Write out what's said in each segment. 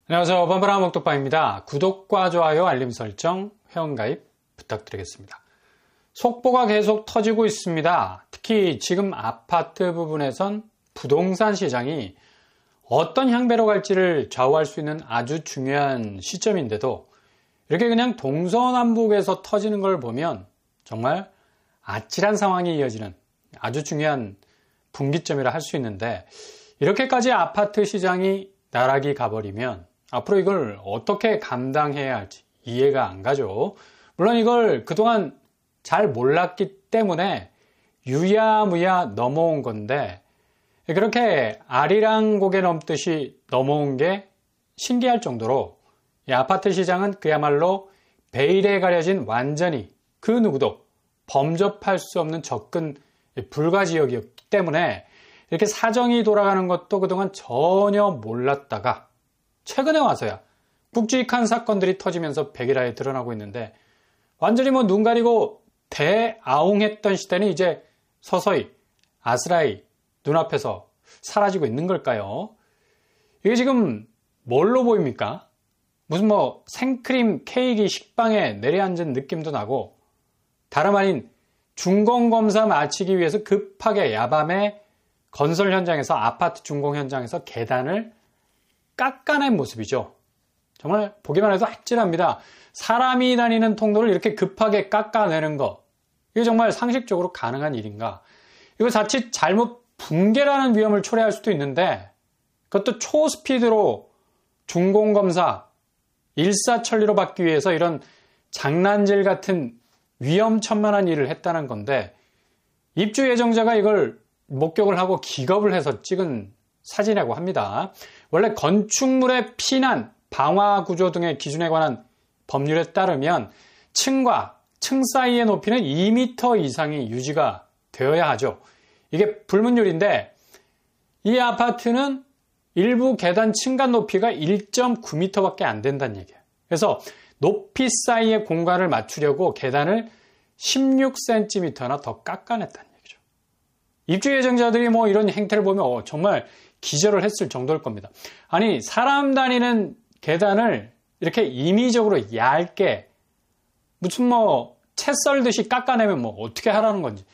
안녕하세요. 범바라 목독방입니다. 구독과 좋아요, 알림 설정, 회원가입 부탁드리겠습니다. 속보가 계속 터지고 있습니다. 특히 지금 아파트 부분에선 부동산 시장이 어떤 향배로 갈지를 좌우할 수 있는 아주 중요한 시점인데도 이렇게 그냥 동서남북에서 터지는 걸 보면 정말 아찔한 상황이 이어지는 아주 중요한 분기점이라 할 수 있는데, 이렇게까지 아파트 시장이 나락이 가버리면 앞으로 이걸 어떻게 감당해야 할지 이해가 안 가죠. 물론 이걸 그동안 잘 몰랐기 때문에 유야무야 넘어온 건데, 그렇게 아리랑 고개 넘듯이 넘어온 게 신기할 정도로 이 아파트 시장은 그야말로 베일에 가려진 완전히 그 누구도 범접할 수 없는 접근 불가 지역이었기 때문에 이렇게 사정이 돌아가는 것도 그동안 전혀 몰랐다가 최근에 와서야 굵직한 사건들이 터지면서 백일화에 드러나고 있는데, 완전히 눈 가리고 대아웅했던 시대는 이제 서서히 아스라이 눈앞에서 사라지고 있는 걸까요? 이게 지금 뭘로 보입니까? 무슨 생크림 케이크 식빵에 내려앉은 느낌도 나고, 다름 아닌 준공검사 마치기 위해서 급하게 야밤에 건설 현장에서, 아파트 준공 현장에서 계단을 깎아낸 모습이죠. 정말 보기만 해도 아찔합니다. 사람이 다니는 통로를 이렇게 급하게 깎아내는 거, 이게 정말 상식적으로 가능한 일인가? 이거 자칫 잘못 붕괴라는 위험을 초래할 수도 있는데, 그것도 초스피드로 준공검사 일사천리로 받기 위해서 이런 장난질 같은 위험천만한 일을 했다는 건데, 입주 예정자가 이걸 목격을 하고 기겁을 해서 찍은 사진이라고 합니다. 원래 건축물의 피난, 방화 구조 등의 기준에 관한 법률에 따르면 층과 층 사이의 높이는 2m 이상이 유지가 되어야 하죠. 이게 불문율인데, 이 아파트는 일부 계단 층간 높이가 1.9m밖에 안 된다는 얘기예요. 그래서 높이 사이의 공간을 맞추려고 계단을 16cm나 더 깎아냈다는 얘기죠. 입주 예정자들이 이런 행태를 보면 정말 기절을 했을 정도일 겁니다. 아니, 사람 다니는 계단을 이렇게 임의적으로 얇게 무슨 채 썰듯이 깎아내면 어떻게 하라는 건지,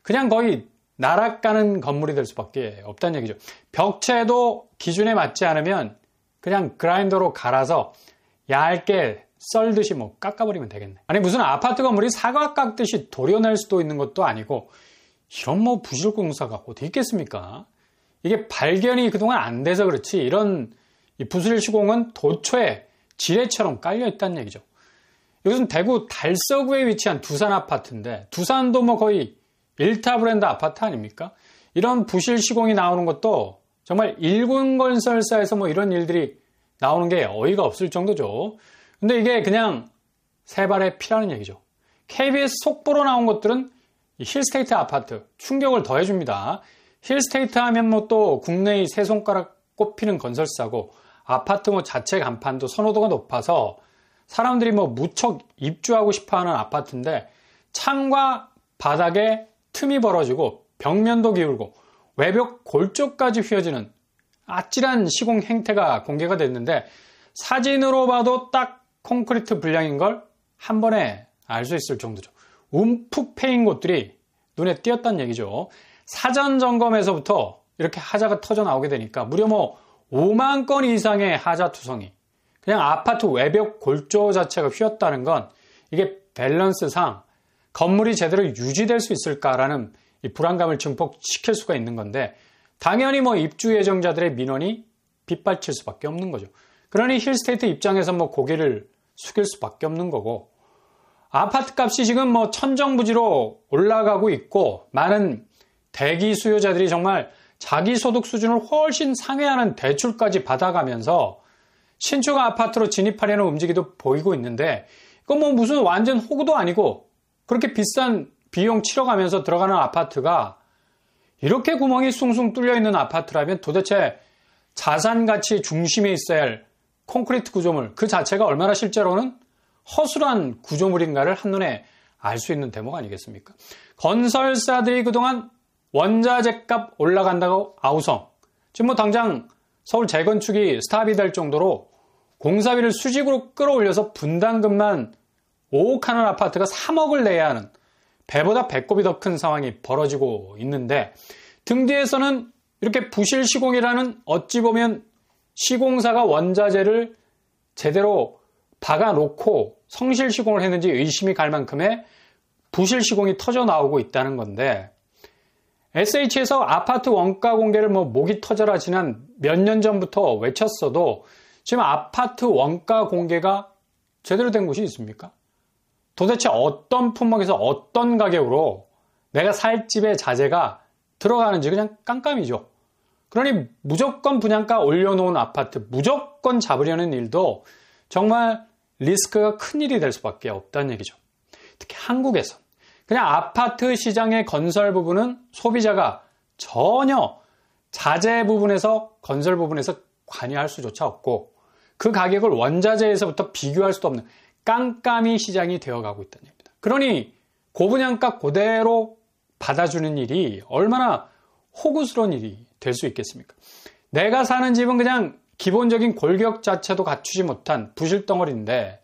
그냥 거의 날아가는 건물이 될 수밖에 없다는 얘기죠. 벽체도 기준에 맞지 않으면 그냥 그라인더로 갈아서 얇게 썰듯이 깎아버리면 되겠네. 아니, 무슨 아파트 건물이 사과 깎듯이 도려낼 수도 있는 것도 아니고, 이런 부실공사가 어디 있겠습니까? 이게 발견이 그동안 안 돼서 그렇지, 이런 부실 시공은 도초에 지뢰처럼 깔려 있다는 얘기죠. 이것은 대구 달서구에 위치한 두산 아파트인데, 두산도 거의 1타 브랜드 아파트 아닙니까? 이런 부실 시공이 나오는 것도 정말 일군건설사에서 이런 일들이 나오는 게 어이가 없을 정도죠. 근데 이게 그냥 세 발의 피라는 얘기죠. KBS 속보로 나온 것들은 힐스테이트 아파트 충격을 더해줍니다. 힐스테이트 하면 또 국내의 세 손가락 꼽히는 건설사고, 아파트 자체 간판도 선호도가 높아서 사람들이 무척 입주하고 싶어하는 아파트인데, 창과 바닥에 틈이 벌어지고 벽면도 기울고 외벽 골조까지 휘어지는 아찔한 시공 행태가 공개가 됐는데, 사진으로 봐도 딱 콘크리트 불량인 걸 한 번에 알 수 있을 정도죠. 움푹 패인 곳들이 눈에 띄었다는 얘기죠. 사전 점검에서부터 이렇게 하자가 터져 나오게 되니까 무려 5만 건 이상의 하자 투성이, 그냥 아파트 외벽 골조 자체가 휘었다는 건 이게 밸런스상 건물이 제대로 유지될 수 있을까라는 이 불안감을 증폭시킬 수가 있는 건데, 당연히 입주 예정자들의 민원이 빗발칠 수밖에 없는 거죠. 그러니 힐스테이트 입장에서 고개를 숙일 수밖에 없는 거고, 아파트 값이 지금 천정부지로 올라가고 있고, 많은 대기 수요자들이 정말 자기 소득 수준을 훨씬 상회하는 대출까지 받아가면서 신축 아파트로 진입하려는 움직임도 보이고 있는데, 이건 무슨 완전 호구도 아니고 그렇게 비싼 비용 치러가면서 들어가는 아파트가 이렇게 구멍이 숭숭 뚫려 있는 아파트라면 도대체 자산 가치 중심에 있어야 할 콘크리트 구조물 그 자체가 얼마나 실제로는 허술한 구조물인가를 한눈에 알 수 있는 대목 아니겠습니까? 건설사들이 그동안 원자재 값 올라간다고 아우성, 지금 당장 서울 재건축이 스탑이 될 정도로 공사비를 수직으로 끌어올려서 분담금만 5억 하는 아파트가 3억을 내야 하는 배보다 배꼽이 더 큰 상황이 벌어지고 있는데 등 뒤에서는 이렇게 부실 시공이라는 어찌 보면 시공사가 원자재를 제대로 박아놓고 성실 시공을 했는지 의심이 갈 만큼의 부실 시공이 터져 나오고 있다는 건데 SH에서 아파트 원가 공개를 목이 터져라 지난 몇 년 전부터 외쳤어도 지금 아파트 원가 공개가 제대로 된 곳이 있습니까? 도대체 어떤 품목에서 어떤 가격으로 내가 살 집의 자재가 들어가는지 그냥 깜깜이죠. 그러니 무조건 분양가 올려놓은 아파트 무조건 잡으려는 일도 정말 리스크가 큰 일이 될 수밖에 없다는 얘기죠. 특히 한국에서 그냥 아파트 시장의 건설 부분은 소비자가 전혀 자재 부분에서 건설 부분에서 관여할 수조차 없고 그 가격을 원자재에서부터 비교할 수도 없는 깜깜이 시장이 되어가고 있다는 얘기입니다. 그러니 고분양가 그대로 받아주는 일이 얼마나 호구스러운 일이 될 수 있겠습니까? 내가 사는 집은 그냥 기본적인 골격 자체도 갖추지 못한 부실덩어리인데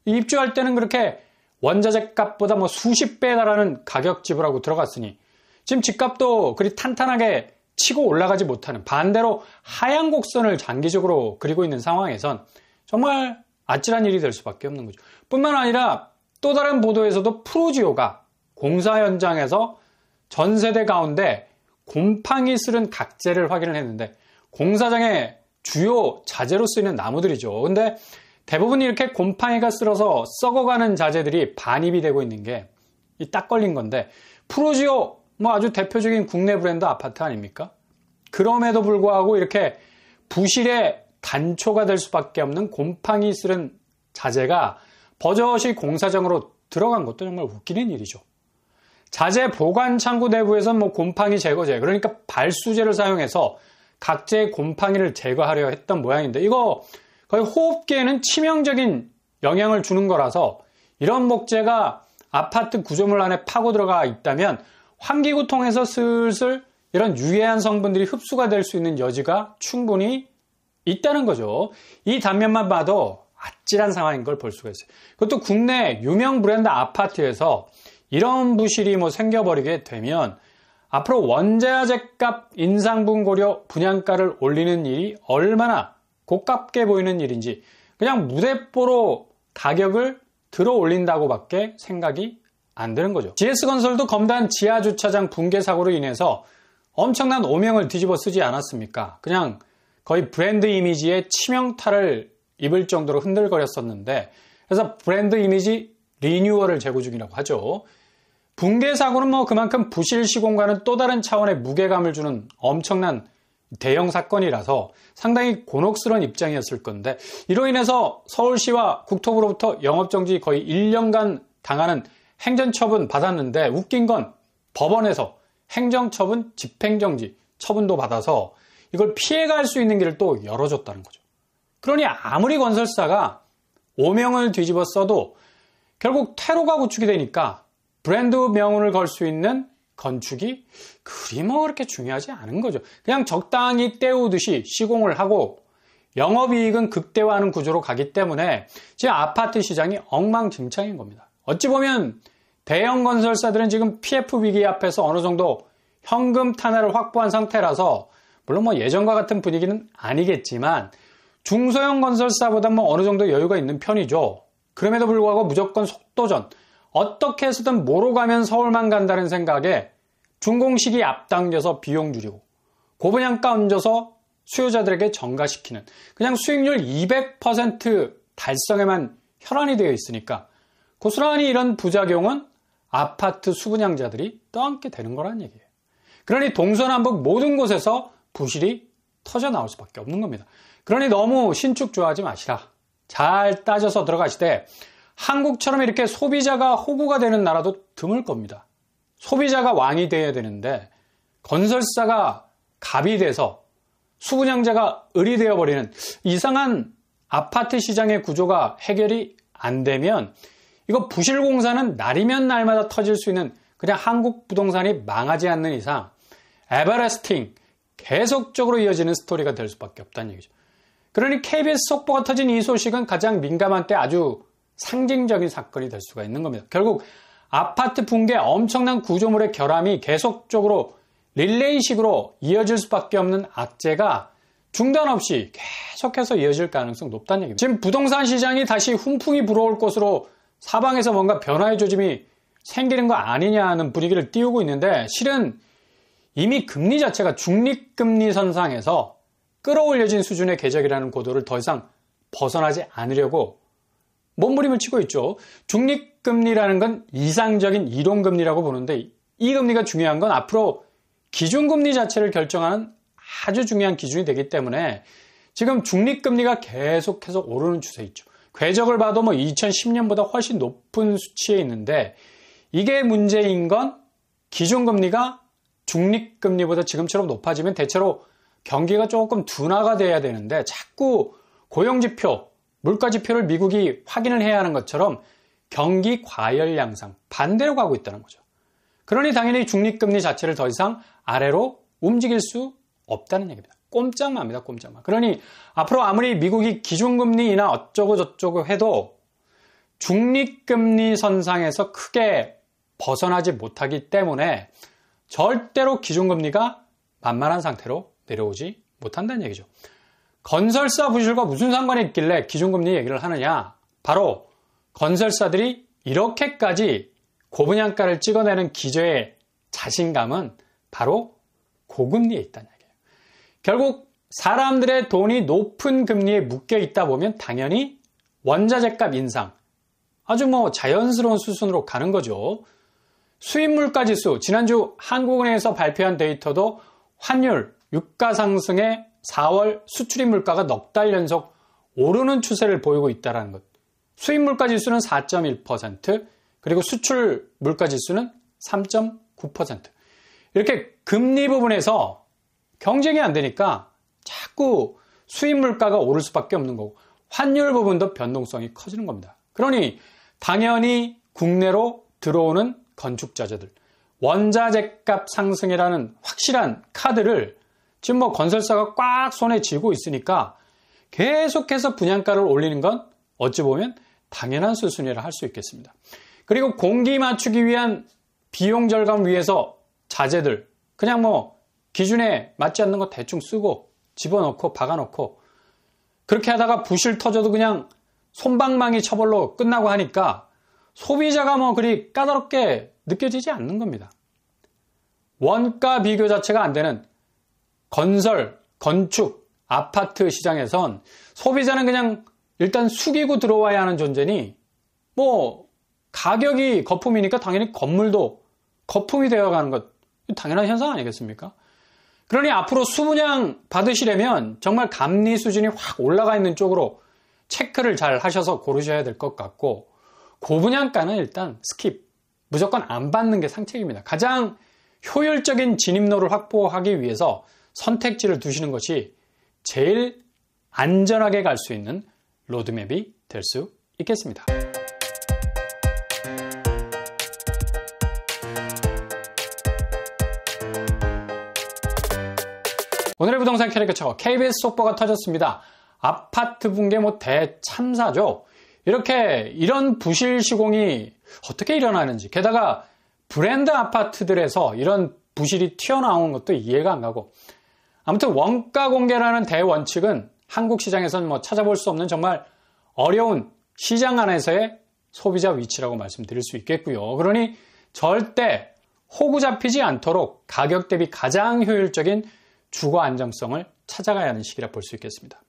입주할 때는 그렇게 원자재 값보다 수십 배에 달하는 가격 지불하고 들어갔으니 지금 집값도 그리 탄탄하게 치고 올라가지 못하는 반대로 하향 곡선을 장기적으로 그리고 있는 상황에선 정말 아찔한 일이 될 수밖에 없는 거죠. 뿐만 아니라 또 다른 보도에서도 프로지오가 공사 현장에서 전 세대 가운데 곰팡이 쓸은 각재를 확인을 했는데 공사장의 주요 자재로 쓰이는 나무들이죠. 근데 대부분 이렇게 곰팡이가 쓸어서 썩어가는 자재들이 반입이 되고 있는 게 딱 걸린 건데 프로지오 아주 대표적인 국내 브랜드 아파트 아닙니까? 그럼에도 불구하고 이렇게 부실의 단초가 될 수밖에 없는 곰팡이 쓸은 자재가 버젓이 공사장으로 들어간 것도 정말 웃기는 일이죠. 자재 보관 창구 내부에선 곰팡이 제거제, 그러니까 발수제를 사용해서 각재의 곰팡이를 제거하려 했던 모양인데 이거 거의 호흡기에는 치명적인 영향을 주는 거라서 이런 목재가 아파트 구조물 안에 파고 들어가 있다면 환기구 통해서 슬슬 이런 유해한 성분들이 흡수가 될 수 있는 여지가 충분히 있다는 거죠. 이 단면만 봐도 아찔한 상황인 걸 볼 수가 있어요. 그것도 국내 유명 브랜드 아파트에서 이런 부실이 생겨버리게 되면 앞으로 원자재 값 인상분 고려 분양가를 올리는 일이 얼마나 고깝게 보이는 일인지 그냥 무대뽀로 가격을 들어 올린다고밖에 생각이 안 되는 거죠. GS건설도 검단 지하주차장 붕괴 사고로 인해서 엄청난 오명을 뒤집어 쓰지 않았습니까? 그냥 거의 브랜드 이미지에 치명타를 입을 정도로 흔들거렸었는데 그래서 브랜드 이미지 리뉴얼을 제고 중이라고 하죠. 붕괴 사고는 그만큼 부실 시공과는 또 다른 차원의 무게감을 주는 엄청난 대형 사건이라서 상당히 곤혹스러운 입장이었을 건데 이로 인해서 서울시와 국토부로부터 영업정지 거의 1년간 당하는 행정처분 받았는데 웃긴 건 법원에서 행정처분, 집행정지 처분도 받아서 이걸 피해갈 수 있는 길을 또 열어줬다는 거죠. 그러니 아무리 건설사가 오명을 뒤집어 써도 결국 퇴로가 구축이 되니까 브랜드 명운을 걸 수 있는 건축이 그리 그렇게 중요하지 않은 거죠. 그냥 적당히 때우듯이 시공을 하고 영업이익은 극대화하는 구조로 가기 때문에 지금 아파트 시장이 엉망진창인 겁니다. 어찌 보면 대형 건설사들은 지금 PF 위기 앞에서 어느 정도 현금 탄화를 확보한 상태라서 물론 예전과 같은 분위기는 아니겠지만 중소형 건설사보다 어느 정도 여유가 있는 편이죠. 그럼에도 불구하고 무조건 속도전, 어떻게 해서든 뭐로 가면 서울만 간다는 생각에 준공식이 앞당겨서 비용 줄이고 고분양가 얹어서 수요자들에게 전가시키는 그냥 수익률 200% 달성에만 혈안이 되어 있으니까 고스란히 이런 부작용은 아파트 수분양자들이 떠안게 되는 거라는 얘기예요. 그러니 동서남북 모든 곳에서 부실이 터져 나올 수밖에 없는 겁니다. 그러니 너무 신축 좋아하지 마시라. 잘 따져서 들어가시되 한국처럼 이렇게 소비자가 호구가 되는 나라도 드물 겁니다. 소비자가 왕이 되어야 되는데 건설사가 갑이 돼서 수분양자가 을이 되어버리는 이상한 아파트 시장의 구조가 해결이 안 되면 이거 부실공사는 날이면 날마다 터질 수 있는 그냥 한국 부동산이 망하지 않는 이상 에버레스팅 계속적으로 이어지는 스토리가 될 수밖에 없다는 얘기죠. 그러니 KBS 속보가 터진 이 소식은 가장 민감한 때 아주 상징적인 사건이 될 수가 있는 겁니다. 결국 아파트 붕괴 엄청난 구조물의 결함이 계속적으로 릴레이식으로 이어질 수밖에 없는 악재가 중단 없이 계속해서 이어질 가능성이 높다는 얘기입니다. 지금 부동산 시장이 다시 훈풍이 불어올 것으로 사방에서 뭔가 변화의 조짐이 생기는 거 아니냐는 분위기를 띄우고 있는데 실은 이미 금리 자체가 중립금리 선상에서 끌어올려진 수준의 궤적이라는 고도를 더 이상 벗어나지 않으려고 몸부림을 치고 있죠. 중립금리라는 건 이상적인 이론금리라고 보는데 이 금리가 중요한 건 앞으로 기준금리 자체를 결정하는 아주 중요한 기준이 되기 때문에 지금 중립금리가 계속해서 오르는 추세에 있죠. 궤적을 봐도 2010년보다 훨씬 높은 수치에 있는데 이게 문제인 건 기준금리가 중립금리보다 지금처럼 높아지면 대체로 경기가 조금 둔화가 돼야 되는데 자꾸 고용지표, 물가지표를 미국이 확인을 해야 하는 것처럼 경기 과열 양상, 반대로 가고 있다는 거죠. 그러니 당연히 중립금리 자체를 더 이상 아래로 움직일 수 없다는 얘기입니다. 꼼짝마입니다. 꼼짝마. 그러니 앞으로 아무리 미국이 기준금리나 어쩌고 저쩌고 해도 중립금리 선상에서 크게 벗어나지 못하기 때문에 절대로 기준금리가 만만한 상태로 내려오지 못한다는 얘기죠. 건설사 부실과 무슨 상관이 있길래 기준금리 얘기를 하느냐? 바로 건설사들이 이렇게까지 고분양가를 찍어내는 기저의 자신감은 바로 고금리에 있다는 얘기예요. 결국 사람들의 돈이 높은 금리에 묶여 있다 보면 당연히 원자재값 인상, 아주 자연스러운 수순으로 가는 거죠. 수입물가지수, 지난주 한국은행에서 발표한 데이터도 환율, 유가 상승에 4월 수출입 물가가 넉 달 연속 오르는 추세를 보이고 있다는 것. 수입 물가 지수는 4.1%, 그리고 수출 물가 지수는 3.9%. 이렇게 금리 부분에서 경쟁이 안 되니까 자꾸 수입 물가가 오를 수밖에 없는 거고 환율 부분도 변동성이 커지는 겁니다. 그러니 당연히 국내로 들어오는 건축자재들, 원자재값 상승이라는 확실한 카드를 지금 건설사가 꽉 손에 쥐고 있으니까 계속해서 분양가를 올리는 건 어찌 보면 당연한 수순이라 할 수 있겠습니다. 그리고 공기 맞추기 위한 비용 절감 위해서 자재들 그냥 기준에 맞지 않는 거 대충 쓰고 집어넣고 박아놓고 그렇게 하다가 부실 터져도 그냥 솜방망이 처벌로 끝나고 하니까 소비자가 그리 까다롭게 느껴지지 않는 겁니다. 원가 비교 자체가 안 되는 건설, 건축, 아파트 시장에선 소비자는 그냥 일단 숙이고 들어와야 하는 존재니 가격이 거품이니까 당연히 건물도 거품이 되어가는 것 당연한 현상 아니겠습니까? 그러니 앞으로 수분양 받으시려면 정말 감리 수준이 확 올라가 있는 쪽으로 체크를 잘 하셔서 고르셔야 될 것 같고 고분양가는 일단 스킵, 무조건 안 받는 게 상책입니다. 가장 효율적인 진입로를 확보하기 위해서 선택지를 두시는 것이 제일 안전하게 갈 수 있는 로드맵이 될 수 있겠습니다. 오늘의 부동산 캐리커처 KBS 속보가 터졌습니다. 아파트 붕괴 대참사죠. 이런 부실 시공이 어떻게 일어나는지, 게다가 브랜드 아파트들에서 이런 부실이 튀어나오는 것도 이해가 안 가고, 아무튼 원가 공개라는 대원칙은 한국 시장에서는 찾아볼 수 없는 정말 어려운 시장 안에서의 소비자 위치라고 말씀드릴 수 있겠고요. 그러니 절대 호구 잡히지 않도록 가격 대비 가장 효율적인 주거 안정성을 찾아가야 하는 시기라 볼 수 있겠습니다.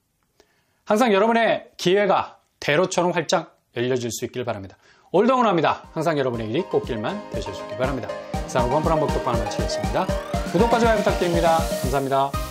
항상 여러분의 기회가 대로처럼 활짝 열려질 수 있길 바랍니다. 오늘도 응원합니다. 항상 여러분의 일이 꽃길만 되실 수 있길 바랍니다. 이상으로 번프랑 복덕방을 마치겠습니다. 구독과 좋아요 부탁드립니다. 감사합니다.